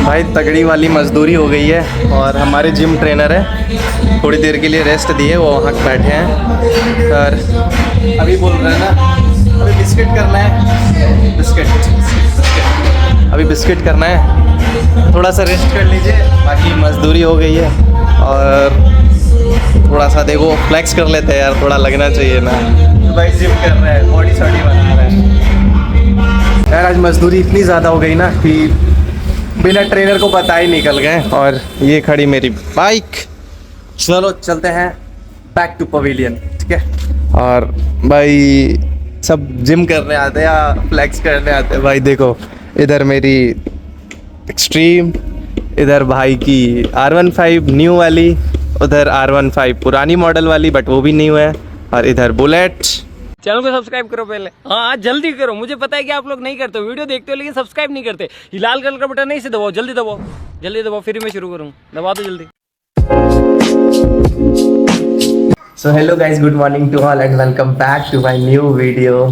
भाई तगड़ी वाली मजदूरी हो गई है और हमारे जिम ट्रेनर है थोड़ी देर के लिए रेस्ट दिए, वो वहाँ बैठे हैं सर। अभी बोल रहे हैं ना अभी बिस्किट करना है, अभी बिस्किट करना है, थोड़ा सा रेस्ट कर लीजिए, बाकी मजदूरी हो गई है। और थोड़ा सा देखो फ्लेक्स कर लेते हैं यार, थोड़ा लगना चाहिए ना। भाई जिम कर रहे हैं, बॉडी सॉडी बना रहे हैं यार। आज मजदूरी इतनी ज़्यादा हो गई ना कि बिना ट्रेनर को पता ही निकल गए। और ये खड़ी मेरी बाइक, चलो चलते हैं बैक टू पवेलियन, ठीक है। और भाई सब जिम करने आते हैं या फ्लेक्स करने आते हैं। भाई देखो इधर मेरी एक्सट्रीम, इधर भाई की R15 न्यू वाली, उधर R15 पुरानी मॉडल वाली बट वो भी न्यू है, और इधर बुलेट। चैनल को सब्सक्राइब करो पहले, हाँ जल्दी करो। मुझे पता है कि आप लोग नहीं करते हो, वीडियो देखते हो लेकिन सब्सक्राइब नहीं करते। ये लाल कलर का बटन नहीं से दबाओ, जल्दी दबाओ, जल्दी दबाओ, फिर मैं शुरू करूँ। दबा दो जल्दी। So hello guys, good morning to all and welcome back to my new video.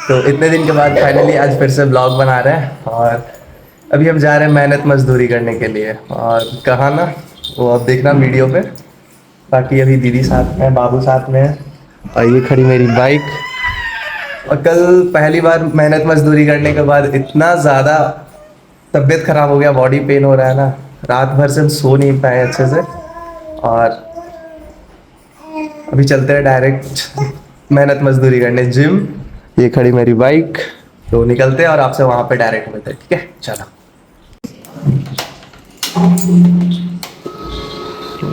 तो इतने दिन के बाद फाइनली आज फिर से ब्लॉग बना रहे हैं, और अभी हम जा रहे हैं मेहनत मजदूरी करने के लिए। और कहाँ ना वो अब देखना वीडियो पे। बाकी अभी दीदी साथ में, बाबू साथ में है, और ये खड़ी मेरी बाइक। और कल पहली बार मेहनत मजदूरी करने के बाद इतना ज़्यादा तबीयत ख़राब हो गया, बॉडी पेन हो रहा है ना, रात भर से हम सो नहीं पाए अच्छे से। और अभी चलते हैं डायरेक्ट मेहनत मजदूरी करने जिम। ये खड़ी मेरी बाइक, तो निकलते हैं और आपसे वहाँ पे डायरेक्ट मिलते हैं, ठीक है। चलो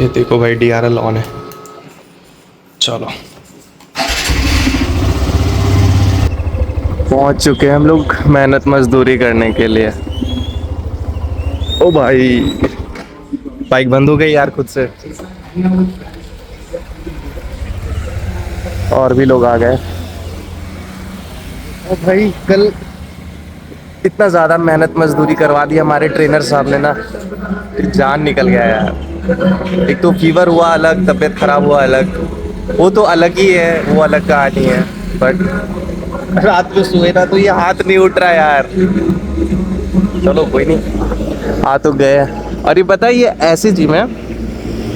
ये देखो भाई DRL ऑन है, चलो पहुंच चुके हैं हम लोग मेहनत मजदूरी करने के लिए। ओ भाई बाइक बंद हो गई यार खुद से, और भी लोग आ गए। ओ भाई कल इतना ज़्यादा मेहनत मजदूरी करवा दी हमारे ट्रेनर साहब ने ना, जान निकल गया यार। एक तो फीवर हुआ अलग, तबीयत खराब हुआ अलग, वो तो अलग ही है, वो अलग कहानी है। बट रात में सोए ना तो ये हाथ नहीं उठ रहा यार। चलो कोई नहीं, आ तो गए। और ये पता है ये ऐसी जिम है,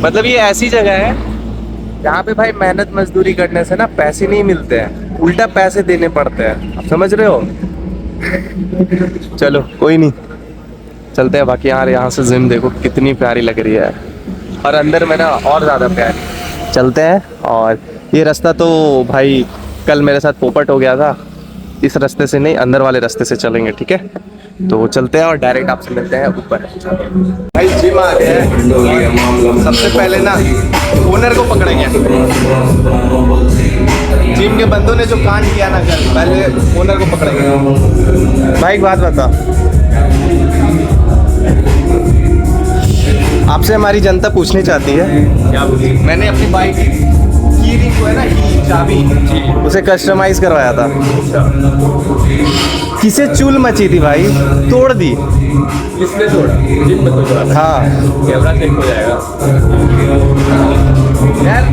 मतलब ये ऐसी जगह है जहाँ पे भाई मेहनत मजदूरी करने से ना पैसे नहीं मिलते हैं, उल्टा पैसे देने पड़ते हैं, आप समझ रहे हो। चलो कोई नहीं, चलते हैं। बाकी यार यहाँ से जिम देखो कितनी प्यारी लग रही है, और अंदर में ना और ज़्यादा प्यारी। चलते हैं। और ये रास्ता तो भाई कल मेरे साथ पोपट हो गया था, इस रास्ते से नहीं, अंदर वाले रास्ते से चलेंगे, ठीक है। तो चलते हैं और डायरेक्ट आपसे मिलते हैं ऊपर। भाई जिम आ गए हैं, सबसे पहले ना ओनर को पकड़ेंगे। जिम के बंदों ने जो कांड किया ना कल, पहले ओनर को पकड़ेंगे। भाई एक बात बता, आपसे हमारी जनता पूछनी चाहती है। क्या बोली? मैंने अपनी बाइक की रिंग को है ना, की चाबी, उसे कस्टमाइज करवाया था। किसे चूल मची थी भाई, तोड़ दी। किसने तोड़ा? जिम में तोड़ा? हाँ कैमरा चेक हो जाएगा यार,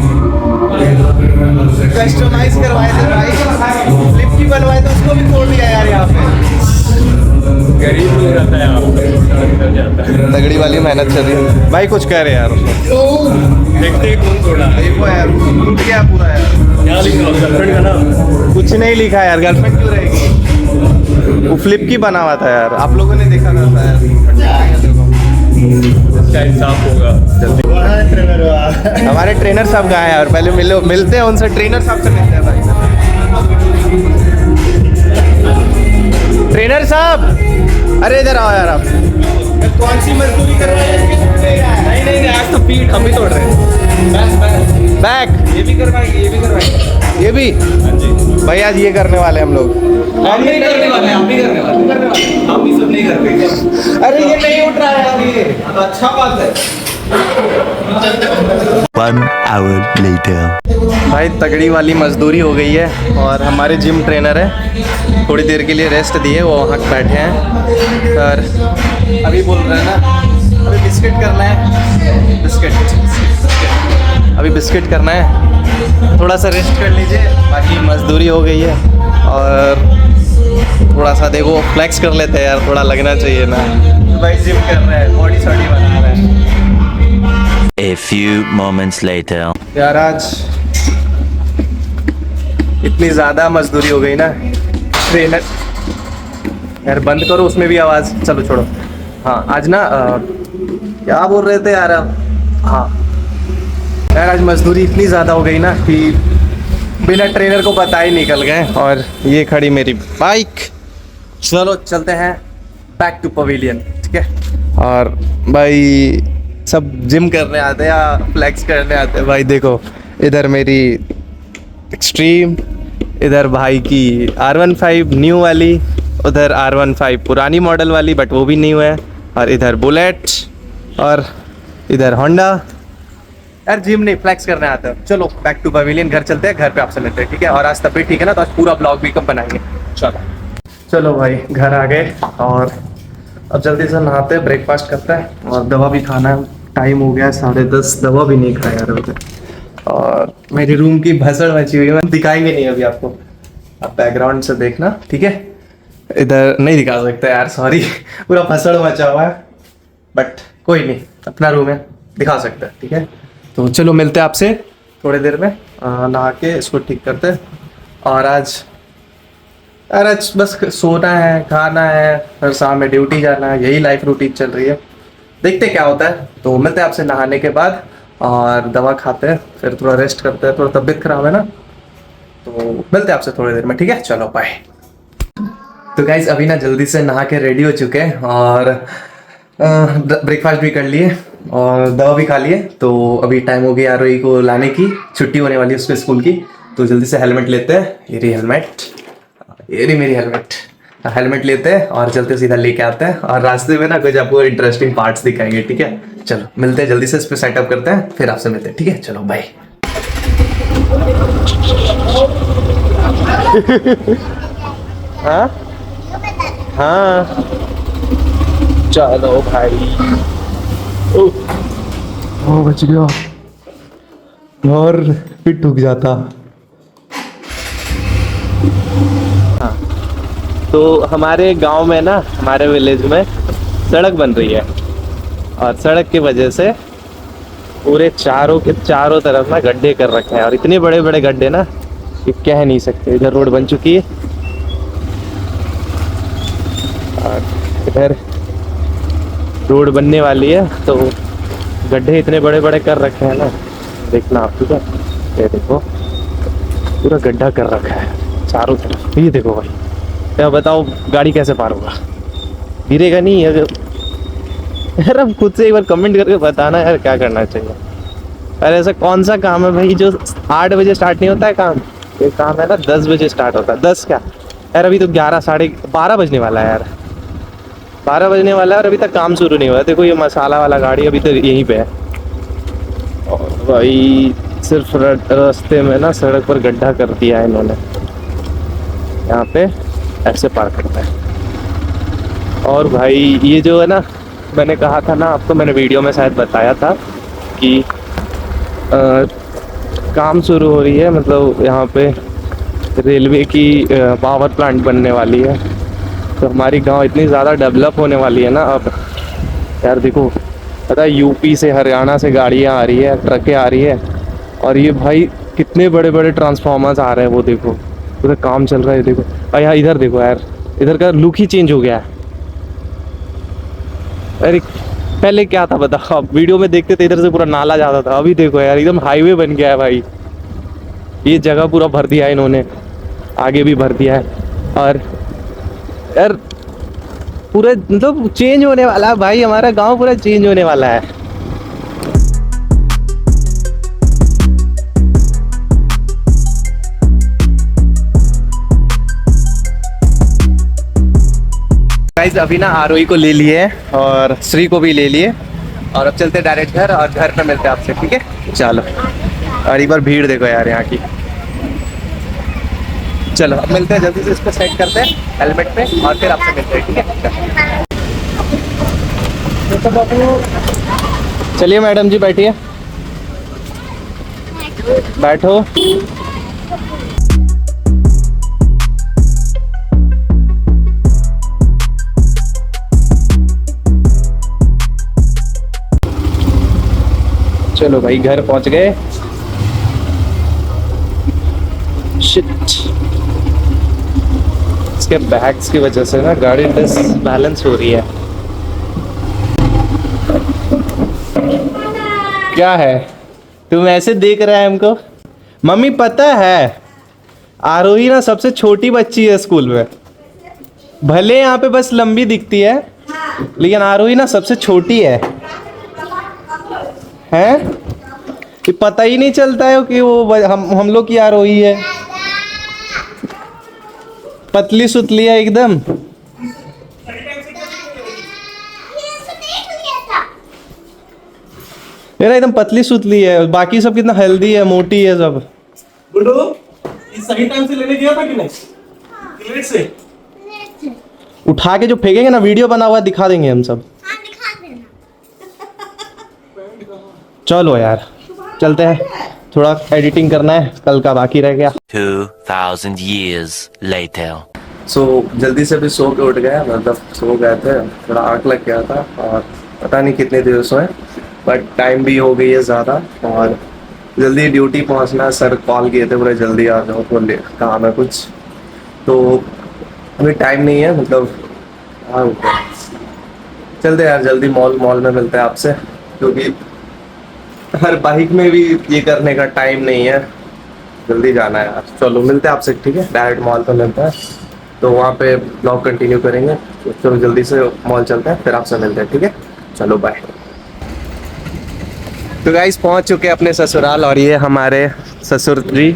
कस्टमाइज करवाए थे भाई, फ्लिप की बनवाए थे, उसको भी तोड़ दिया यार। यहाँ पे गरीब लोग रहता है, आप जाता है। तगड़ी वाली मेहनत चल रही है भाई, कुछ कह रहे यार। देखते हैं कौन तोड़ा। देखो यार टूट गया पूरा यार। क्या लिखा गर्लफ्रेंड का नाम? कुछ नहीं लिखा यार, गर्लफ्रेंड क्यों रहेगी, वो फ्लिप की बना हुआ था यार, आप लोगों ने देखा था शायद। क्या इंसाफ होगा? जल्दी। हमारे ट्रेनर साहब कहाँ हैं यार, पहले मिलते हैं उनसे, ट्रेनर साहब से मिलते हैं भाई। ट्रेनर साहब अरे इधर आओ यार। आप कौन सी मजदूरी कर रहे हैं? नहीं आज तो पीठ हम ही तोड़ रहे हैं। बैक ये भी करवाएंगे, ये भी करवाएंगे। ये भी हाँ जी भाई, आज ये करने वाले हम लोग। हम नहीं करने वाले, हम नहीं करने वाले, हम भी सब नहीं कर रहे। अरे ये नहीं उठ रहा है यार, ये तो अच्छा बात है। 1 hour later. भाई तगड़ी वाली मजदूरी हो गई है, और हमारे जिम ट्रेनर है थोड़ी देर के लिए रेस्ट दिए, वो वहाँ बैठे हैं सर। अभी बोल रहे हैं ना अभी बिस्किट करना है, अभी बिस्किट करना है, थोड़ा सा रेस्ट कर लीजिए, बाकी मजदूरी हो गई है। और थोड़ा सा देखो फ्लेक्स कर लेते हैं यार, थोड़ा लगना चाहिए ना। भाई जिम कर रहा है, बॉडी सॉडी बना रहा है। A few moments later. यार आज इतनी ज्यादा मजदूरी हो गई ना, ट्रेनर यार बंद करो, उसमें भी आवाज, चलो छोड़ो। हाँ आज ना क्या बोल रहे थे यार आप, हाँ यार आज मजदूरी इतनी ज़्यादा हो गई ना कि बिना ट्रेनर को पता ही निकल गए। और ये खड़ी मेरी बाइक, चलो चलते हैं बैक टू पवेलियन, ठीक है। और भाई सब जिम करने आते हैं या फ्लेक्स करने आते हैं। भाई देखो इधर मेरी एक्सट्रीम, इधर भाई की R15 न्यू वाली, उधर R15 पुरानी मॉडल वाली बट वो भी न्यू है, और इधर बुलेट, और इधर होंडा। यार जिम नहीं, फ्लेक्स करने आते हैं। चलो बैक टू पवेलियन, घर चलते हैं, घर पे आपसे मिलते हैं, ठीक है। और आज तबीयत ठीक है ना, तो आज पूरा ब्लॉग भी कब बनाएंगे। चलो भाई घर आ गए और अब जल्दी से नहाते हैं, ब्रेकफास्ट करते हैं और दवा भी खाना है। टाइम हो गया 10:30, दवा भी नहीं खाया यार अभी तक। और मेरी रूम की भसड़ मची हुई है, मैं दिखाएंगे नहीं अभी आपको, आप बैकग्राउंड से देखना, ठीक है। इधर नहीं दिखा सकते यार, सॉरी, पूरा भसड़ मचा हुआ है, बट कोई नहीं, अपना रूम है, दिखा सकते हैं, ठीक है। तो चलो मिलते हैं आपसे थोड़ी देर में, नहा के इसको ठीक करते हैं। और आज बस सोना है, खाना है, फिर शाम में ड्यूटी जाना है, यही लाइफ रूटीन चल रही है। देखते क्या होता है। तो मिलते हैं आपसे नहाने के बाद, और दवा खाते हैं, फिर थोड़ा रेस्ट करते हैं, थोड़ा तबीयत खराब है ना, तो मिलते हैं आपसे थोड़ी देर में, ठीक है। चलो बाय। तो गाइज अभी ना जल्दी से नहा के रेडी हो चुके हैं और ब्रेकफास्ट भी कर लिए और दवा भी खा लिए। तो अभी टाइम हो गया आरोही को लाने की, छुट्टी होने वाली है उसके स्कूल की। तो जल्दी से हेलमेट लेते हैं, ये रही हेलमेट, ये रही मेरी हेलमेट लेते हैं और चलते सीधा लेके आते हैं। और रास्ते में ना कुछ आपको इंटरेस्टिंग पार्ट्स दिखाएंगे, ठीक है। चलो मिलते हैं, जल्दी से इस पे सेटअप करते हैं, फिर आपसे मिलते हैं, ठीक है। चलो बाय। हाँ हाँ चलो भाई। ओ बच गया, और फिर ठुक जाता। हाँ तो हमारे गांव में ना, हमारे विलेज में सड़क बन रही है, और सड़क की वजह से पूरे चारों तरफ ना गड्ढे कर रखे हैं, और इतने बड़े बड़े गड्ढे ना कि कह नहीं सकते। इधर रोड बन चुकी है और इधर रोड बनने वाली है, तो गड्ढे इतने बड़े बड़े कर रखे हैं ना, देखना आप, ठीक है। ये देखो पूरा गड्ढा कर रखा है चारों तरफ, ये देखो भाई। क्या बताओ गाड़ी कैसे पार होगा, गिरेगा नहीं? अगर यार अब खुद से एक बार कमेंट करके बताना यार क्या करना चाहिए। अरे ऐसा कौन सा काम है भाई जो 8 बजे स्टार्ट नहीं होता है काम? ये काम है ना 10 बजे स्टार्ट होता है। 10 क्या यार, अभी तो 11 साढ़े 12 बजने वाला है यार, 12 बजने वाला है और अभी तक काम शुरू नहीं हुआ। देखो ये मसाला वाला गाड़ी अभी तो यहीं पे है, और भाई सिर्फ रास्ते में ना सड़क पर गड्ढा कर दिया है इन्होंने, यहाँ पे ऐसे पार करता है। और भाई ये जो है ना, मैंने कहा था ना आपको, मैंने वीडियो में शायद बताया था कि काम शुरू हो रही है, मतलब यहाँ पे रेलवे की पावर प्लांट बनने वाली है। तो हमारी गांव इतनी ज़्यादा डेवलप होने वाली है ना अब यार। देखो पता है यूपी से, हरियाणा से गाड़ियाँ आ रही है, ट्रकें आ रही है, और ये भाई कितने बड़े बड़े ट्रांसफार्मर्स आ रहे हैं, वो देखो उधर काम चल रहा है। देखो और यहाँ इधर देखो यार, इधर का लुक ही चेंज हो गया है। अरे पहले क्या था बताओ, आप वीडियो में देखते थे इधर से पूरा नाला जाता था, अभी देखो यार एकदम हाईवे बन गया है भाई। ये जगह पूरा भर दिया है इन्होंने, आगे भी भर दिया है, और यार पूरा मतलब चेंज होने वाला है भाई, हमारा गांव पूरा चेंज होने वाला है। गाइस अभी ना आरोही को ले लिए और श्री को भी ले लिए, और अब चलते डायरेक्ट घर, और घर पे मिलते हैं आपसे, ठीक है। चलो, और एक बार भीड़ देखो यार यहाँ की। चलो अब मिलते हैं, जल्दी से इसको सेट करते हैं हेलमेट पे, और फिर आपसे मिलते हैं, ठीक है। चलिए मैडम जी बैठिए, बैठो। चलो भाई घर पहुंच गए। शिट, इसके बैग्स की वजह से ना गाड़ी डिसबैलेंस हो रही है। क्या है, तुम ऐसे देख रहा है हमको? मम्मी पता है आरोही ना सबसे छोटी बच्ची है स्कूल में। भले यहाँ पे बस लंबी दिखती है, लेकिन आरोही ना सबसे छोटी है। हैं? कि पता ही नहीं चलता है कि वो हम लोग की आरोही है। पतली सुतली है एकदम। मेरा एकदम पतली सुतली है, बाकी सब कितना हेल्दी है, मोटी है सब। गुड्डू, ये सही टाइम से लेने गया था कि नहीं? लेट से? उठा के जो फेंकेंगे ना, वीडियो बना हुआ है, दिखा देंगे हम सब। हाँ, दिखा देना। चलो यार चलते हैं, थोड़ा एडिटिंग करना है, कल का बाकी रह गया। 2000 years later. जल्दी से भी सो के उठ गया, मतलब सो गए थे, थोड़ा आँख लग गया था और पता नहीं कितने देर सोए, बट टाइम भी हो गई है ज़्यादा और जल्दी ड्यूटी पहुंचना। सर कॉल किए थे, बोले जल्दी आ जाओ, बोले काम है कुछ, तो अभी टाइम नहीं है, मतलब हाँ चलते यार जल्दी। मॉल में मिलते हैं आपसे, क्योंकि हर बाइक में भी ये करने का टाइम नहीं है, जल्दी जाना है यार। चलो मिलते हैं आपसे, ठीक है? डायरेक्ट मॉल पर मिलता है, तो वहाँ पे ब्लॉग कंटिन्यू करेंगे। तो चलो जल्दी से मॉल चलते हैं, फिर आपसे मिलते हैं, ठीक है? चलो बाय। तो गाइस पहुँच चुके हैं अपने ससुराल, और ये हमारे ससुर जी।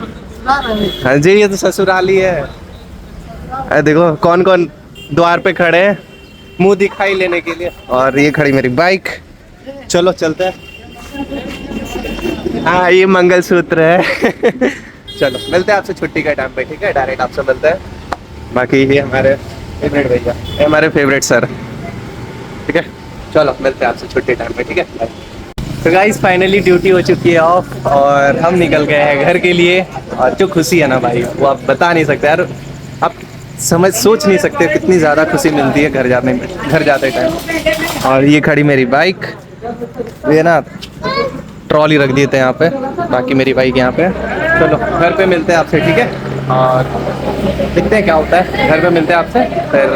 हाँ जी, ये तो ससुराल ही है। अरे देखो कौन कौन द्वार पे खड़े हैं मुंह दिखाई लेने के लिए, और ये खड़ी मेरी बाइक। चलो चलते हैं। हाँ ये मंगलसूत्र है। चलो मिलते हैं आपसे छुट्टी के टाइम पे, ठीक है? डायरेक्ट आपसे मिलते हैं। बाकी ये हमारे फेवरेट भैया, ये हमारे फेवरेट सर, ठीक है? चलो मिलते हैं आपसे छुट्टी टाइम पे, ठीक है? तो गाइस फाइनली ड्यूटी हो चुकी है ऑफ, और हम निकल गए हैं घर के लिए। और जो खुशी है ना भाई, वो आप बता नहीं सकते यार, आप सोच नहीं सकते कितनी ज़्यादा खुशी मिलती है घर जाते टाइम। और ये खड़ी मेरी बाइक, ये ना ट्रॉली रख दिए थे यहाँ पे, बाकी मेरी बाइक यहाँ पे। चलो घर पे मिलते हैं आपसे, ठीक है? और देखते हैं क्या होता है, घर पे मिलते हैं आपसे फिर।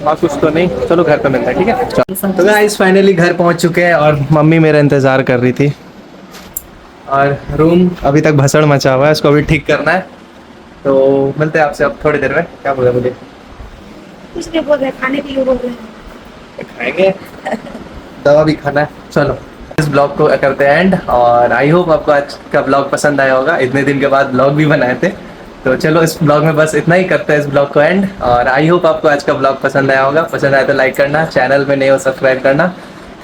और कुछ तो नहीं, चलो घर पे मिलते हैं, ठीक है? चलो। तो गाइस फाइनली घर पहुँच चुके हैं, और मम्मी मेरा इंतज़ार कर रही थी। और रूम अभी तक भसड़ मचा हुआ है, इसको अभी ठीक करना है। तो मिलते हैं आपसे अब थोड़ी देर में। क्या बोला मुझे? कुछ नहीं बोल रहे, खाने के लिए बोल रहे हैं। खाएंगे, दवा भी खाना है। चलो इस ब्लॉग को करते हैं एंड, और आई होप आपको आज का ब्लॉग पसंद आया होगा। इतने दिन के बाद ब्लॉग भी बनाए थे, तो चलो इस ब्लॉग में बस इतना ही करते हैं, इस ब्लॉग को एंड। और आई होप आपको आज का ब्लॉग पसंद आया होगा। पसंद आया तो लाइक करना, चैनल में नए हो सब्सक्राइब करना।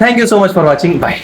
Thank you so much for watching, bye.